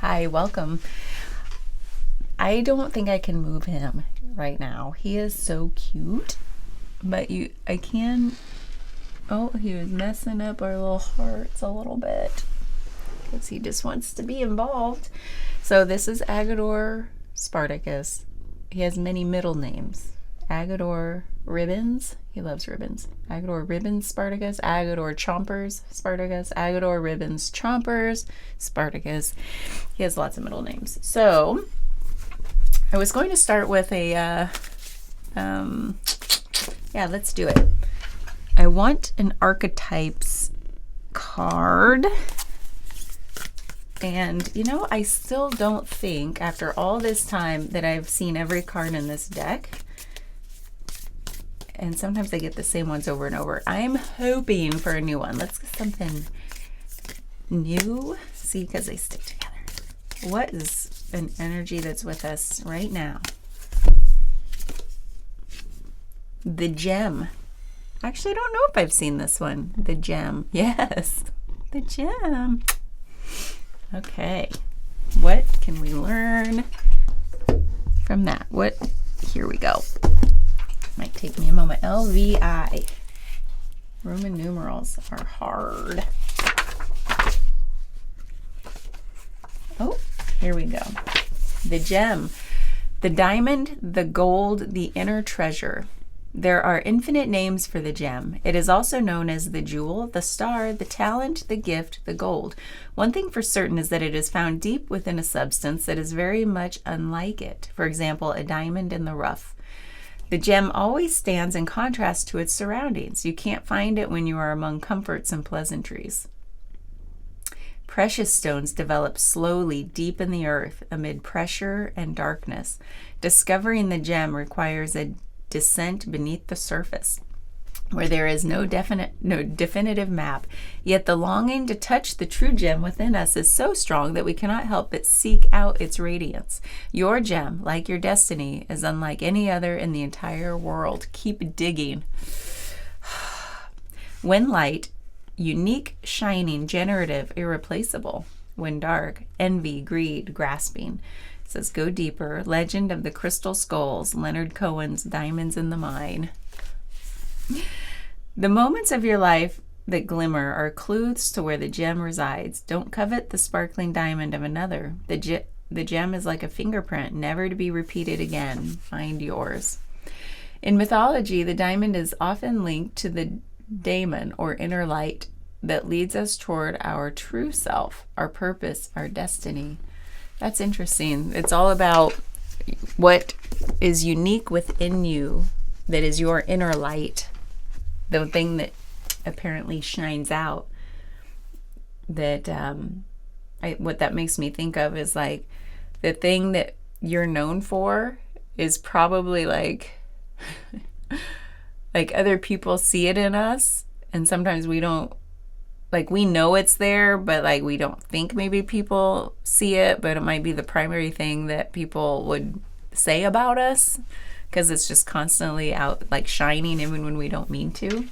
Hi, welcome. I don't think I can move him right now. He is so cute, but I can. Oh, he was messing up our little hearts a little bit because he just wants to be involved. So this is Agador Spartacus. He has many middle names. Agador Ribbons. He loves ribbons. Agador Ribbons Spartacus. Agador Chompers Spartacus. Agador Ribbons Chompers Spartacus. He has lots of middle names. So I was going to start with let's do it. I want an archetypes card. And, I still don't think, after all this time, that I've seen every card in this deck. And sometimes I get the same ones over and over. I'm hoping for a new one. Let's get something new. See, because they stick together. What is an energy that's with us right now? The Gem. Actually, I don't know if I've seen this one. The Gem. Yes, the Gem. Okay, what can we learn from that? Here we go. Might take me a moment. LVI. Roman numerals are hard. Oh, here we go. The Gem. The diamond, the gold, the inner treasure. There are infinite names for the gem. It is also known as the jewel, the star, the talent, the gift, the gold. One thing for certain is that it is found deep within a substance that is very much unlike it. For example, a diamond in the rough. The gem always stands in contrast to its surroundings. You can't find it when you are among comforts and pleasantries. Precious stones develop slowly deep in the earth amid pressure and darkness. Discovering the gem requires a descent beneath the surface, where there is no definitive map. Yet the longing to touch the true gem within us is so strong that we cannot help but seek out its radiance. Your gem, like your destiny, is unlike any other in the entire world. Keep digging. When light, unique, shining, generative, irreplaceable. When dark, envy, greed, grasping. It says, go deeper. Legend of the Crystal Skulls, Leonard Cohen's Diamonds in the Mine. The moments of your life that glimmer are clues to where the gem resides. Don't covet the sparkling diamond of another. The gem is like a fingerprint, never to be repeated again. Find yours. In mythology, the diamond is often linked to the daemon, or inner light, that leads us toward our true self, our purpose, our destiny. That's interesting. It's all about what is unique within you, that is your inner light, the thing that apparently shines out. That what that makes me think of is like the thing that you're known for is probably like other people see it in us, and sometimes we don't. Like, we know it's there, but like we don't think maybe people see it, but it might be the primary thing that people would say about us because it's just constantly out, like shining even when we don't mean to.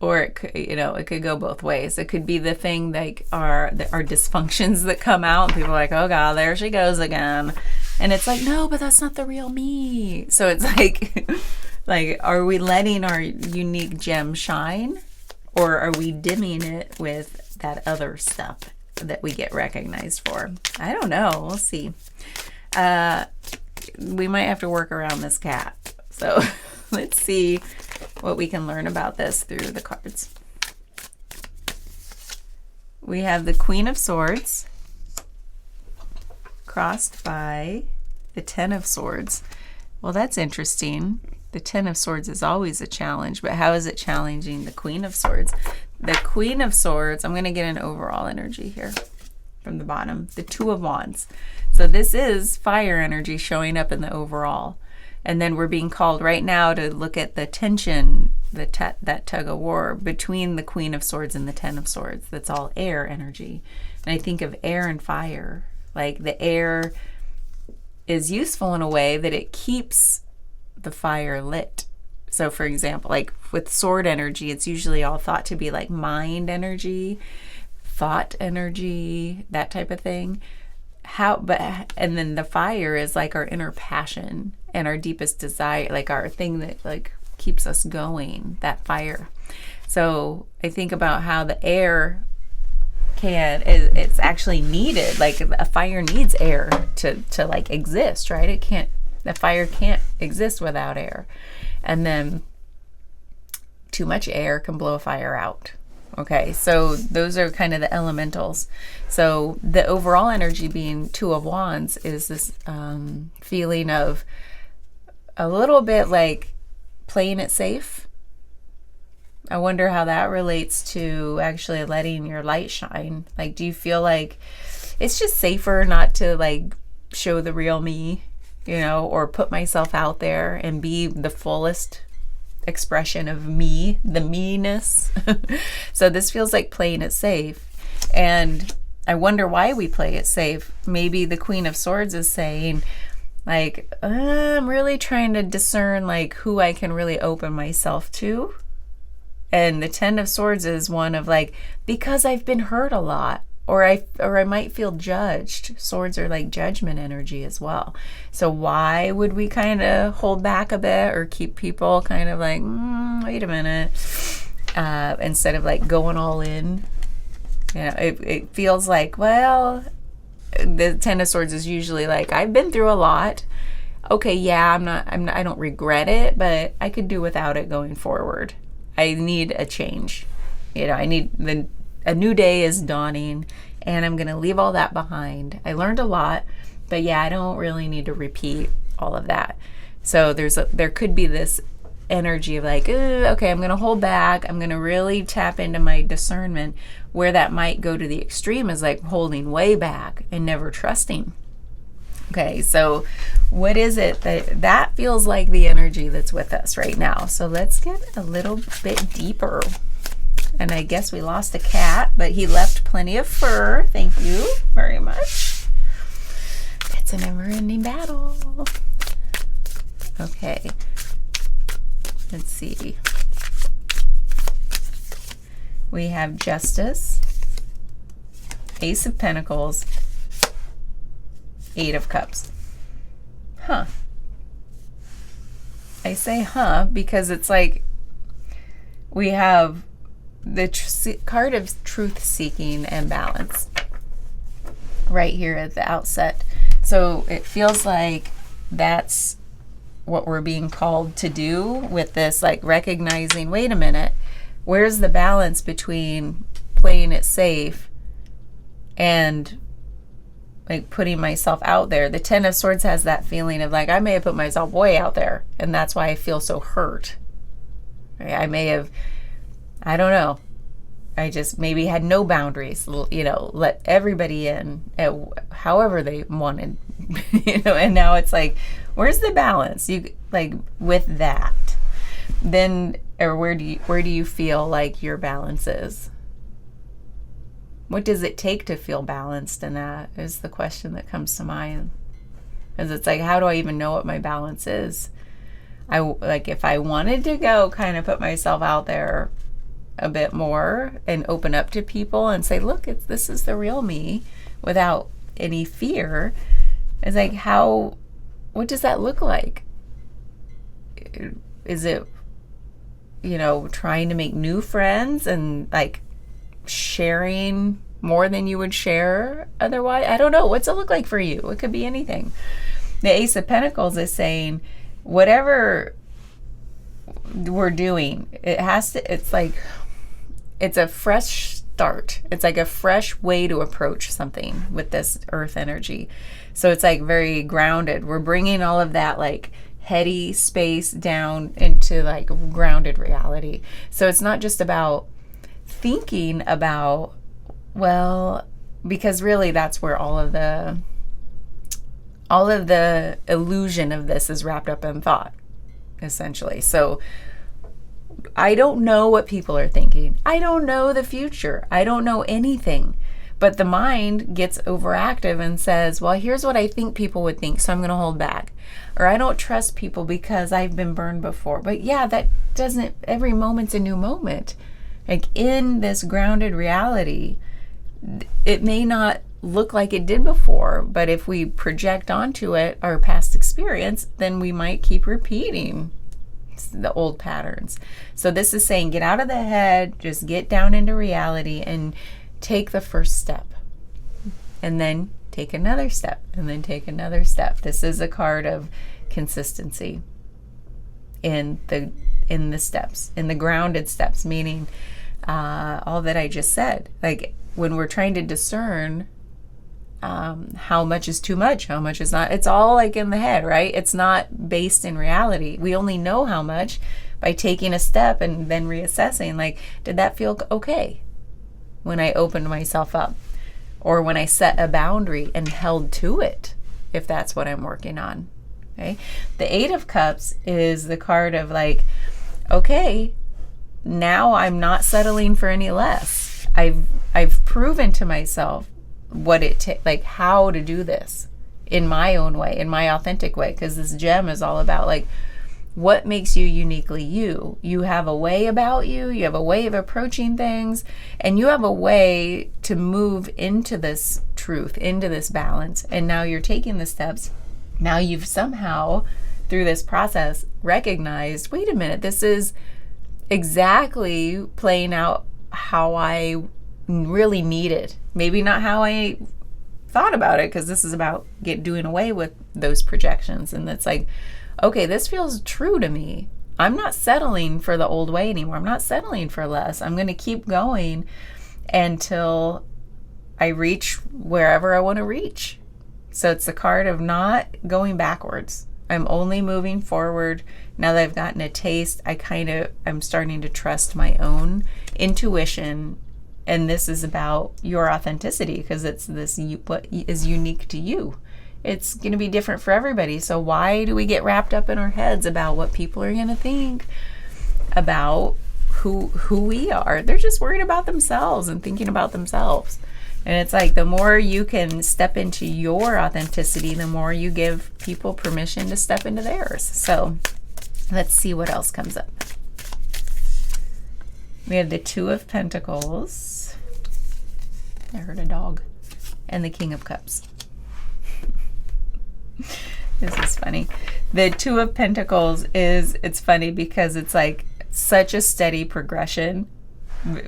Or it could, it could go both ways. It could be the thing like our dysfunctions that come out, and people are like, oh God, there she goes again. And it's like, no, but that's not the real me. So it's like, are we letting our unique gem shine? Or are we dimming it with that other stuff that we get recognized for? I don't know. We'll see. We might have to work around this cat. So let's see what we can learn about this through the cards. We have the Queen of Swords crossed by the Ten of Swords. Well, that's interesting. The Ten of Swords is always a challenge, but how is it challenging the Queen of Swords? The Queen of Swords, I'm going to get an overall energy here from the bottom. The Two of Wands. So this is fire energy showing up in the overall. And then we're being called right now to look at the tension, that tug of war between the Queen of Swords and the Ten of Swords. That's all air energy. And I think of air and fire. Like the air is useful in a way that it keeps the fire lit. So for example, like with sword energy, it's usually all thought to be like mind energy. thought energy, that type of thing. And then the fire is like our inner passion and our deepest desire, like our thing that like keeps us going, that fire. So I think about how the air it's actually needed. Like a fire needs air to like exist, right? The fire can't exist without air. And then too much air can blow a fire out. Okay, so those are kind of the elementals. So the overall energy being Two of Wands is this feeling of a little bit like playing it safe. I wonder how that relates to actually letting your light shine. Like, do you feel like it's just safer not to like show the real me, or put myself out there and be the fullest expression of me, the me-ness? So this feels like playing it safe. And I wonder why we play it safe. Maybe the Queen of Swords is saying, like, I'm really trying to discern like who I can really open myself to. And the Ten of Swords is one of like, because I've been hurt a lot, or I might feel judged. Swords are like judgment energy as well. So why would we kind of hold back a bit or keep people kind of like, wait a minute, instead of like going all in? It feels like, well, the Ten of Swords is usually like, I've been through a lot. Okay, yeah, I don't regret it, but I could do without it going forward. I need a change. I need a new day is dawning, and I'm going to leave all that behind. I learned a lot, but yeah, I don't really need to repeat all of that. So there could be this energy of like, okay, I'm going to hold back. I'm going to really tap into my discernment. Where that might go to the extreme is like holding way back and never trusting. Okay, so what is it that feels like the energy that's with us right now? So let's get a little bit deeper. And I guess we lost a cat, but he left plenty of fur. Thank you very much. It's a never-ending battle. Okay, let's see. We have Justice, Ace of Pentacles, Eight of Cups. Huh. I say because it's like we have the card of truth seeking and balance right here at the outset. So it feels like that's what we're being called to do with this, like recognizing, wait a minute, where's the balance between playing it safe and like putting myself out there? The Ten of Swords has that feeling of like, I may have put myself way out there, and that's why I feel so hurt. I may have, I don't know, I just maybe had no boundaries, let everybody in however they wanted, and now it's like, where's the balance? You like with that, then, or where do you feel like your balance is? What does it take to feel balanced in that is the question that comes to mind. Because it's like, how do I even know what my balance is? If I wanted to go kind of put myself out there a bit more and open up to people and say, look, this is the real me without any fear. It's like, what does that look like? Is it, trying to make new friends and like sharing more than you would share otherwise? I don't know. What's it look like for you? It could be anything. The Ace of Pentacles is saying, whatever we're doing, it's a fresh start. It's like a fresh way to approach something with this earth energy. So it's like very grounded. We're bringing all of that like heady space down into like grounded reality. So it's not just about thinking about, well, because really that's where all of the illusion of this is wrapped up in thought, essentially. So I don't know what people are thinking. I don't know the future. I don't know anything. But the mind gets overactive and says, well, here's what I think people would think, so I'm going to hold back. Or I don't trust people because I've been burned before. But yeah, that doesn't, every moment's a new moment. Like in this grounded reality, it may not look like it did before, but if we project onto it our past experience, then we might keep repeating the old patterns. So this is saying get out of the head, just get down into reality and take the first step. And then take another step, and then take another step. This is a card of consistency in the steps, in the grounded steps, meaning all that I just said. Like when we're trying to discern how much is too much, how much is not, it's all like in the head, right? It's not based in reality. We only know how much by taking a step and then reassessing, like, did that feel okay when I opened myself up? Or when I set a boundary and held to it, if that's what I'm working on. Okay. The Eight of Cups is the card of like, okay, now I'm not settling for any less. I've proven to myself what like how to do this in my own way, in my authentic way, because this gem is all about like what makes you uniquely you. You have a way about you, you have a way of approaching things, and you have a way to move into this truth, into this balance. And now you're taking the steps. Now you've somehow, through this process, recognized, wait a minute, this is exactly playing out how I really need it. Maybe not how I thought about it, because this is about doing away with those projections. And it's like, okay, this feels true to me. I'm not settling for the old way anymore. I'm not settling for less. I'm going to keep going until I reach wherever I want to reach. So it's the card of not going backwards. I'm only moving forward. Now that I've gotten a taste, I'm starting to trust my own intuition. And this is about your authenticity, because it's what is unique to you. It's going to be different for everybody. So why do we get wrapped up in our heads about what people are going to think about who we are? They're just worried about themselves and thinking about themselves. And it's like the more you can step into your authenticity, the more you give people permission to step into theirs. So let's see what else comes up. We have the Two of Pentacles. I heard a dog. And the King of Cups. This is funny. The Two of Pentacles it's funny because it's like such a steady progression.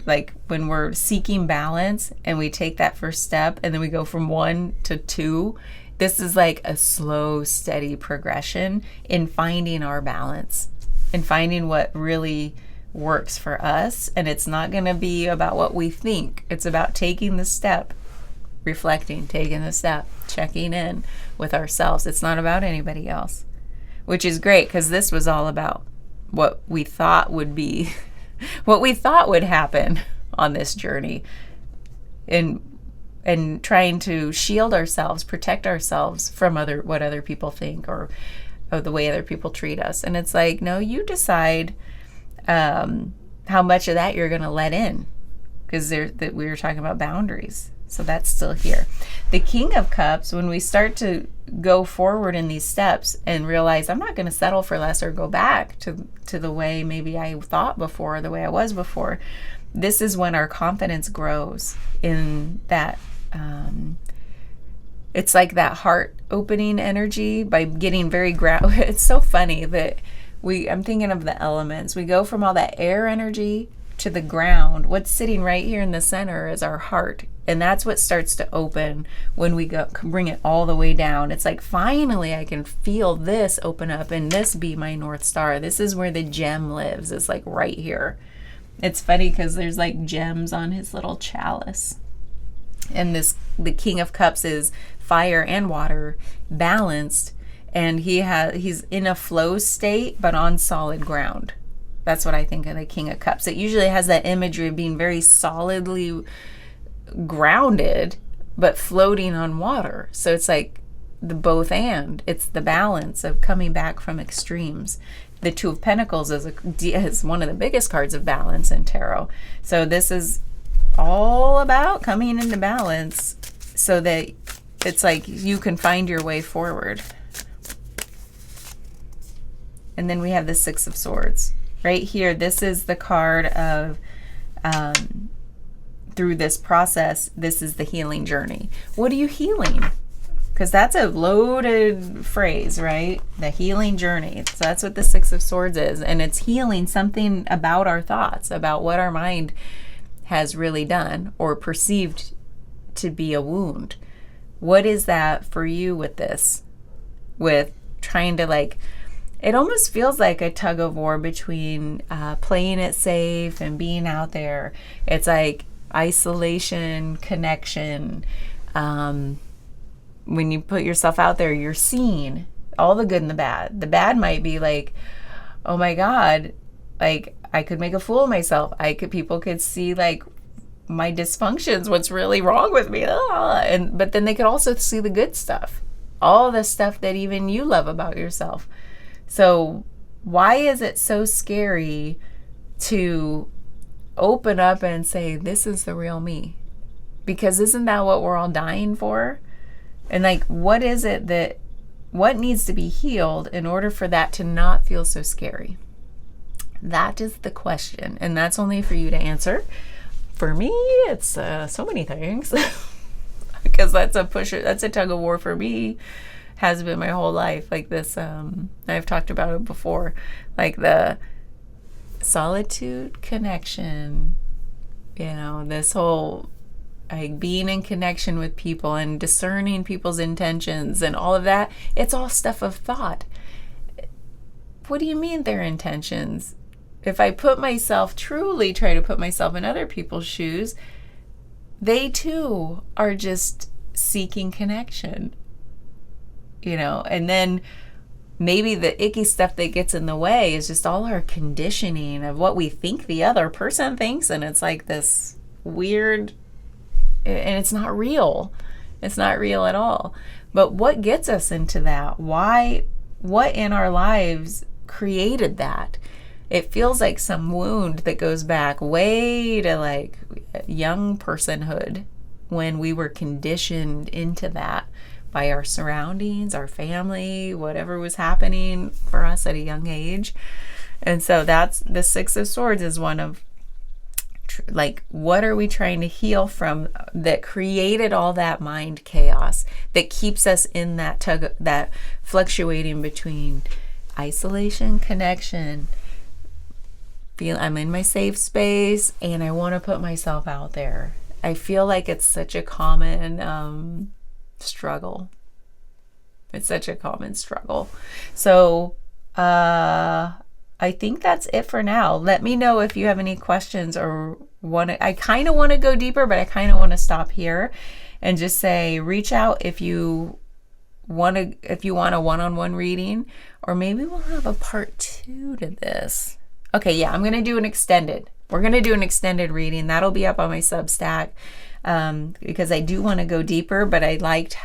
Like when we're seeking balance and we take that first step and then we go from 1 to 2, this is like a slow, steady progression in finding our balance and finding what really works for us. And it's not going to be about what we think. It's about taking the step, reflecting, taking the step, checking in with ourselves. It's not about anybody else, which is great because this was all about what we thought would be, what we thought would happen on this journey, and trying to shield ourselves, protect ourselves from what other people think or the way other people treat us. And it's like, no, you decide how much of that you're going to let in, because we were talking about boundaries. So that's still here. The King of Cups, when we start to go forward in these steps and realize I'm not going to settle for less or go back to the way maybe I thought before, the way I was before, this is when our confidence grows in that. It's like that heart opening energy by getting very ground. It's so funny that I'm thinking of the elements. We go from all that air energy to the ground. What's sitting right here in the center is our heart. And that's what starts to open when we bring it all the way down. It's like, finally, I can feel this open up and this be my North Star. This is where the gem lives. It's like right here. It's funny because there's like gems on his little chalice. And the King of Cups is fire and water balanced. And he's in a flow state, but on solid ground. That's what I think of the King of Cups. It usually has that imagery of being very solidly grounded, but floating on water. So it's like the both and. It's the balance of coming back from extremes. The Two of Pentacles is one of the biggest cards of balance in tarot. So this is all about coming into balance so that it's like you can find your way forward. And then we have the Six of Swords. Right here, this is the card of through this process, this is the healing journey. What are you healing? Because that's a loaded phrase, right? The healing journey. So that's what the Six of Swords is. And it's healing something about our thoughts, about what our mind has really done or perceived to be a wound. What is that for you with this? With trying to like, it almost feels like a tug of war between playing it safe and being out there. It's like isolation, connection. When you put yourself out there, you're seen, all the good and the bad. The bad might be like, oh my God, like I could make a fool of myself. People could see like my dysfunctions, what's really wrong with me. But then they could also see the good stuff, all the stuff that even you love about yourself. So why is it so scary to open up and say, this is the real me? Because isn't that what we're all dying for? And like, what is it what needs to be healed in order for that to not feel so scary? That is the question. And that's only for you to answer. For me, it's so many things. Because that's a tug of war for me. Has been my whole life. Like this, I've talked about it before. Like the solitude connection, this whole like being in connection with people and discerning people's intentions and all of that. It's all stuff of thought. What do you mean their intentions? If I truly try to put myself in other people's shoes, they too are just seeking connection, and then maybe the icky stuff that gets in the way is just all our conditioning of what we think the other person thinks. And it's like this weird, and it's not real. It's not real at all. But what gets us into that? What in our lives created that? It feels like some wound that goes back way to like young personhood when we were conditioned into that by our surroundings, our family, whatever was happening for us at a young age. And so that's the Six of Swords is one of like, what are we trying to heal from that created all that mind chaos that keeps us in that fluctuating between isolation, connection, I'm in my safe space and I want to put myself out there. I feel like it's such a common struggle. It's such a common struggle. So I think that's it for now. Let me know if you have any questions or I kind of want to go deeper, but I kind of want to stop here and just say, reach out if you want a one-on-one reading, or maybe we'll have a part 2 to this. Okay, yeah, I'm going to do an extended. We're going to do an extended reading. That'll be up on my Substack because I do want to go deeper, but I liked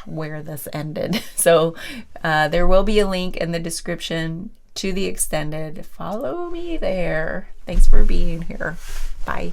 where this ended. So there will be a link in the description to the extended. Follow me there. Thanks for being here. Bye.